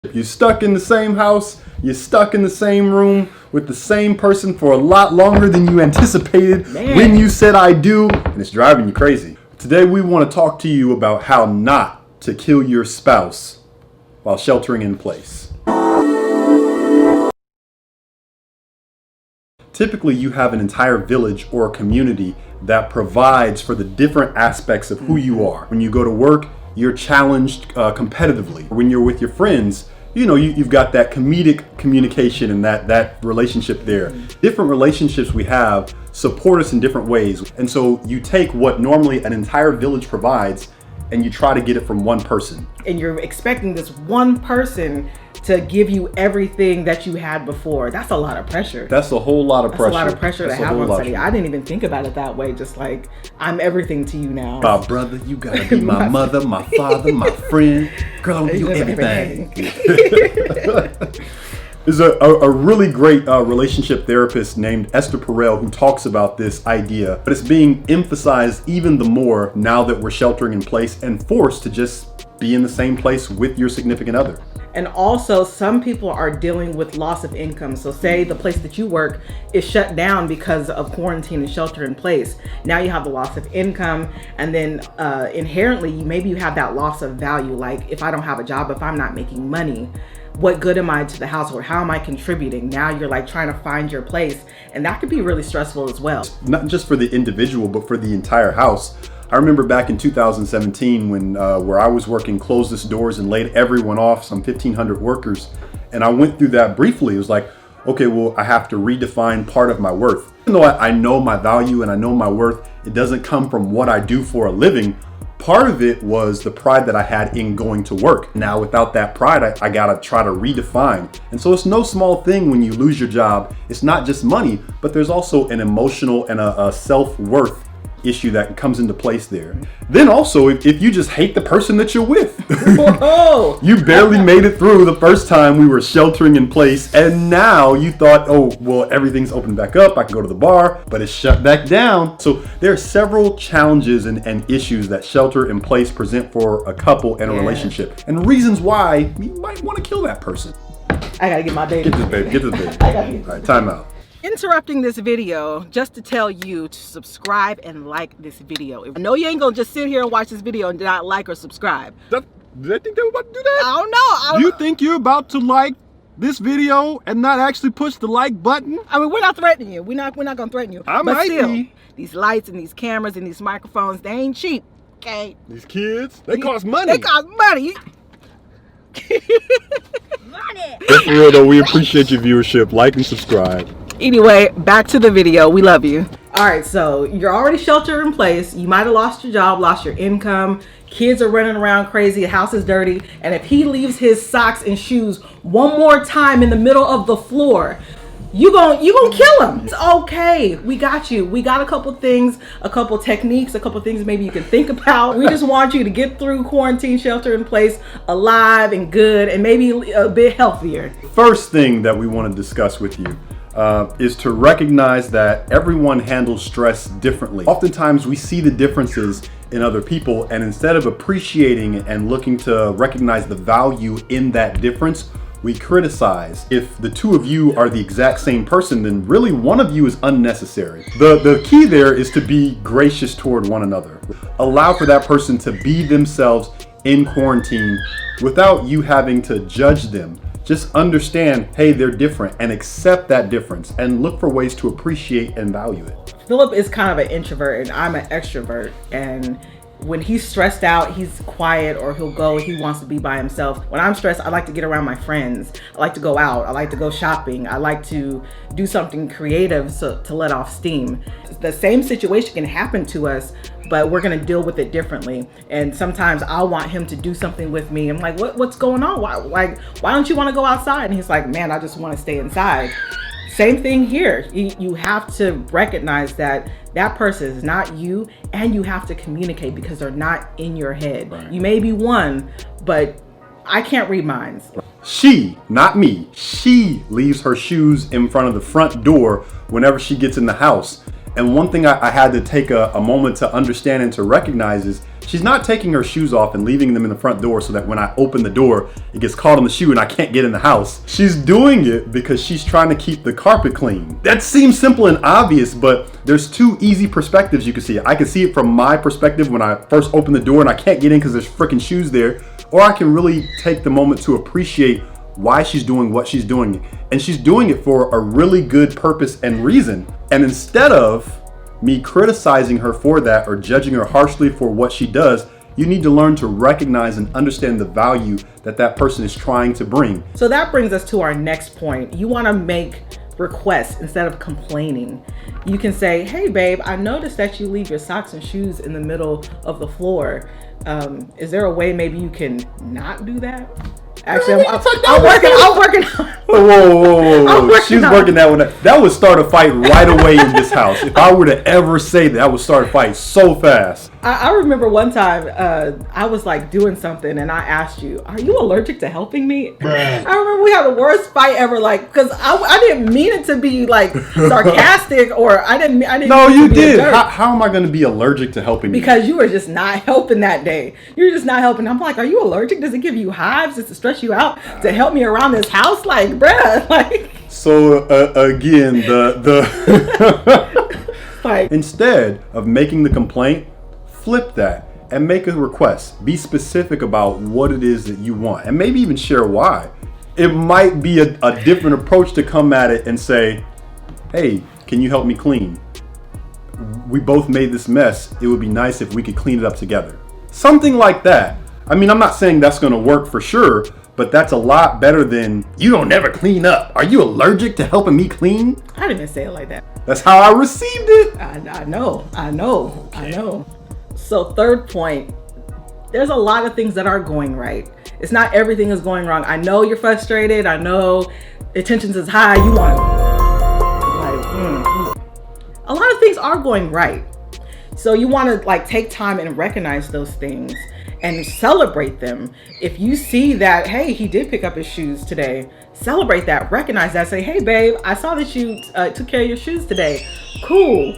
If you're stuck in the same house, you're stuck in the same room with the same person for a lot longer than you anticipated when you said I do, and it's driving you crazy. Today we want to talk to you about how not to kill your spouse while sheltering in place. Typically, you have an entire village or a community that provides for the different aspects of who you are. When you go to work, you're challenged competitively. When you're with your friends, you've got that comedic communication and that relationship there. Different relationships we have support us in different ways. And so you take what normally an entire village provides and you try to get it from one person. And you're expecting this one person to give you everything that you had before. That's a lot of pressure. That's a whole lot of pressure. That's a lot of pressure to have on somebody. I didn't even think about it that way. Just like, I'm everything to you now. My brother, you gotta be my mother, my father, my friend. Girl, I'm gonna do everything. There's a really great relationship therapist named Esther Perel who talks about this idea, but it's being emphasized even the more now that we're sheltering in place and forced to just be in the same place with your significant other. And also, some people are dealing with loss of income. So say the place that you work is shut down because of quarantine and shelter in place. Now you have the loss of income, and then inherently, maybe you have that loss of value. Like, if I don't have a job, if I'm not making money, what good am I to the household? How am I contributing? Now you're like trying to find your place, and that could be really stressful as well. Not just for the individual, but for the entire house. I remember back in 2017 when where I was working closed its doors and laid everyone off, some 1,500 workers. And I went through that briefly. It was like, okay, well, I have to redefine part of my worth. Even though I know my value and I know my worth, it doesn't come from what I do for a living. Part of it was the pride that I had in going to work. Now, without that pride, I gotta try to redefine. And so it's no small thing when you lose your job. It's not just money, but there's also an emotional and a self-worth issue that comes into place there. Then also, if you just hate the person that you're with, you barely made it through the first time we were sheltering in place, and now you thought, oh, well, everything's open back up, I can go to the bar, but it's shut back down. So there are several challenges and issues that shelter in place present for a couple and a relationship, and reasons why you might want to kill that person. I gotta get my baby. Get this baby. All right, time out. Interrupting this video just to tell you to subscribe and like this video. I know you ain't gonna just sit here and watch this video and not like or subscribe. Did they think they were about to do that? I don't know. You think you're about to like this video and not actually push the like button? I mean, we're not threatening you. We're not gonna threaten you. But still, these lights and these cameras and these microphones, they ain't cheap. Okay. These kids, they cost money. They cost money. Money. But for real though, we appreciate your viewership. Like and subscribe. Anyway, back to the video. We love you. All right, so you're already sheltered in place. You might have lost your job, lost your income. Kids are running around crazy. The house is dirty. And if he leaves his socks and shoes one more time in the middle of the floor, you gonna kill him. It's okay. We got you. We got a couple things, a couple techniques, a couple things maybe you can think about. We just want you to get through quarantine, shelter in place, alive and good, and maybe a bit healthier. First thing that we want to discuss with you is to recognize that everyone handles stress differently. Oftentimes we see the differences in other people, and instead of appreciating and looking to recognize the value in that difference, we criticize. If the two of you are the exact same person, then really one of you is unnecessary. The key there is to be gracious toward one another. Allow for that person to be themselves in quarantine without you having to judge them. Just understand, hey, they're different, and accept that difference and look for ways to appreciate and value it. Philip is kind of an introvert and I'm an extrovert, and when he's stressed out, he's quiet, or he wants to be by himself. When I'm stressed, I like to get around my friends. I like to go out. I like to go shopping. I like to do something creative to let off steam. The same situation can happen to us, but we're gonna deal with it differently. And sometimes I'll want him to do something with me. I'm like, what's going on? Why don't you wanna go outside? And he's like, man, I just wanna stay inside. Same thing here. You have to recognize that that person is not you, and you have to communicate because they're not in your head. Right. You may be one, but I can't read minds. She, not me, she leaves her shoes in front of the front door whenever she gets in the house. And one thing I had to take a moment to understand and to recognize is she's not taking her shoes off and leaving them in the front door so that when I open the door, it gets caught on the shoe and I can't get in the house. She's doing it because she's trying to keep the carpet clean. That seems simple and obvious, but there's two easy perspectives you can see it. I can see it from my perspective when I first open the door and I can't get in because there's freaking shoes there, or I can really take the moment to appreciate why she's doing what she's doing. And she's doing it for a really good purpose and reason. And instead of me criticizing her for that or judging her harshly for what she does, you need to learn to recognize and understand the value that that person is trying to bring. So that brings us to our next point. You want to make requests instead of complaining. You can say, hey babe, I noticed that you leave your socks and shoes in the middle of the floor. Is there a way maybe you can not do that? Actually, I'm working. Whoa. She's working that one. That would start a fight right away in this house. If I were to ever say that, I would start a fight so fast. I remember one time I was like doing something and I asked you, are you allergic to helping me? Bruh. I remember we had the worst fight ever, like, because I didn't mean it to be like sarcastic or I didn't. No, you did. How am I going to be allergic to helping you? Because you were just not helping that day. You were just not helping. I'm like, are you allergic? Does it give you hives? Does it stress you out to help me around this house? Like, bruh, like. So again, like, instead of making the complaint, flip that and make a request. Be specific about what it is that you want and maybe even share why. It might be a different approach to come at it and say, hey, can you help me clean? We both made this mess. It would be nice if we could clean it up together. Something like that. I mean, I'm not saying that's going to work for sure, but that's a lot better than, you don't never clean up. Are you allergic to helping me clean? I didn't even say it like that. That's how I received it. I know. So third point, there's a lot of things that are going right. It's not everything is going wrong. I know you're frustrated. I know attention is high. You want to, a lot of things are going right. So you want to like take time and recognize those things and celebrate them. If you see that, hey, he did pick up his shoes today, celebrate that, recognize that, say, hey babe, I saw that you took care of your shoes today. Cool,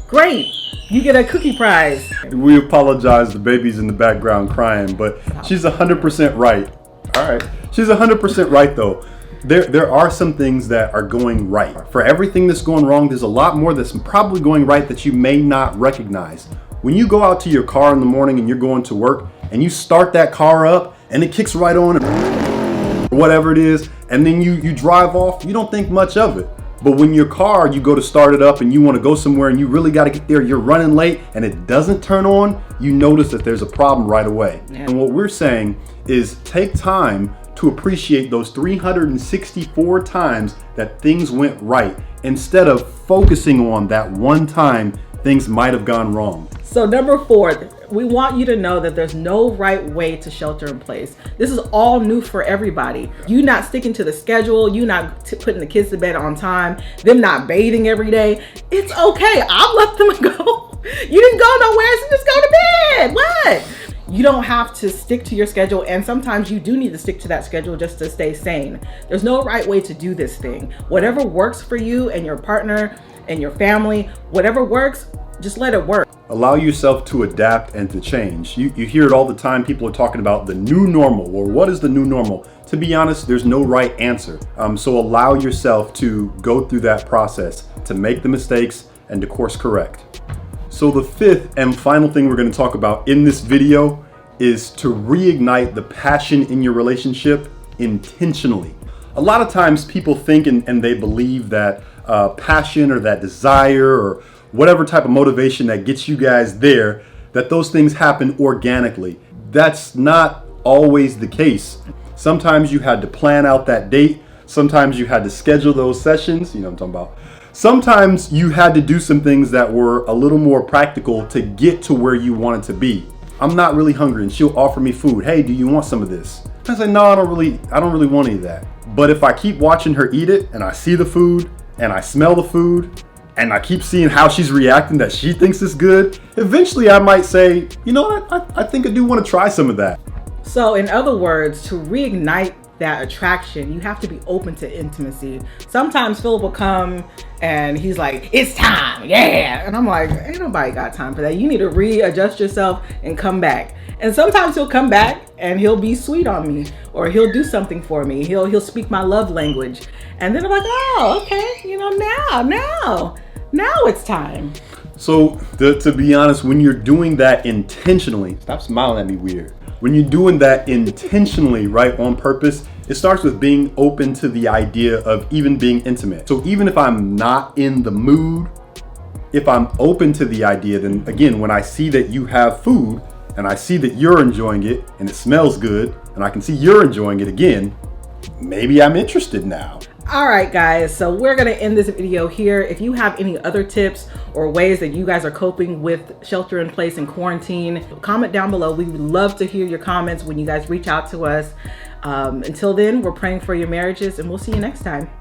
great, you get a cookie prize. We apologize, the baby's in the background crying, but she's 100% right. All right, she's 100% right though. There are some things that are going right. For everything that's going wrong, there's a lot more that's probably going right that you may not recognize. When you go out to your car in the morning and you're going to work and you start that car up and it kicks right on or whatever it is, and then you drive off, you don't think much of it. But when your car, you go to start it up and you want to go somewhere and you really got to get there, you're running late and it doesn't turn on, you notice that there's a problem right away. Yeah. And what we're saying is take time to appreciate those 364 times that things went right instead of focusing on that one time things might have gone wrong. So number 4, we want you to know that there's no right way to shelter in place. This is all new for everybody. You not sticking to the schedule, you not putting the kids to bed on time, them not bathing every day. It's okay. I'll let them go. You didn't go nowhere, so just go to bed. What? You don't have to stick to your schedule, and sometimes you do need to stick to that schedule just to stay sane. There's no right way to do this thing. Whatever works for you and your partner and your family, whatever works, just let it work. Allow yourself to adapt and to change. You hear it all the time. People are talking about the new normal, or what is the new normal? To be honest, there's no right answer. So allow yourself to go through that process, to make the mistakes and to course correct. So the 5th and final thing we're going to talk about in this video is to reignite the passion in your relationship intentionally. A lot of times people think and they believe that passion or that desire or whatever type of motivation that gets you guys there, that those things happen organically. That's not always the case. Sometimes you had to plan out that date. Sometimes you had to schedule those sessions. You know what I'm talking about. Sometimes you had to do some things that were a little more practical to get to where you wanted to be. I'm not really hungry and she'll offer me food. Hey, do you want some of this? I say, no, I don't really want any of that. But if I keep watching her eat it and I see the food and I smell the food and I keep seeing how she's reacting, that she thinks it's good, eventually I might say, you know what, I think I do want to try some of that. So in other words, to reignite that attraction. You have to be open to intimacy. Sometimes Philip will come and he's like, it's time, yeah. And I'm like, ain't nobody got time for that. You need to readjust yourself and come back. And sometimes he'll come back and he'll be sweet on me, or he'll do something for me. He'll speak my love language. And then I'm like, oh, okay, now it's time. So to be honest, when you're doing that intentionally, stop smiling at me weird. When you're doing that intentionally, right, on purpose, it starts with being open to the idea of even being intimate. So even if I'm not in the mood, if I'm open to the idea, then again, when I see that you have food and I see that you're enjoying it and it smells good and I can see you're enjoying it again, maybe I'm interested now. All right, guys, so we're gonna end this video here. If you have any other tips or ways that you guys are coping with shelter in place and quarantine, comment down below. We would love to hear your comments when you guys reach out to us. Until then, we're praying for your marriages, and we'll see you next time.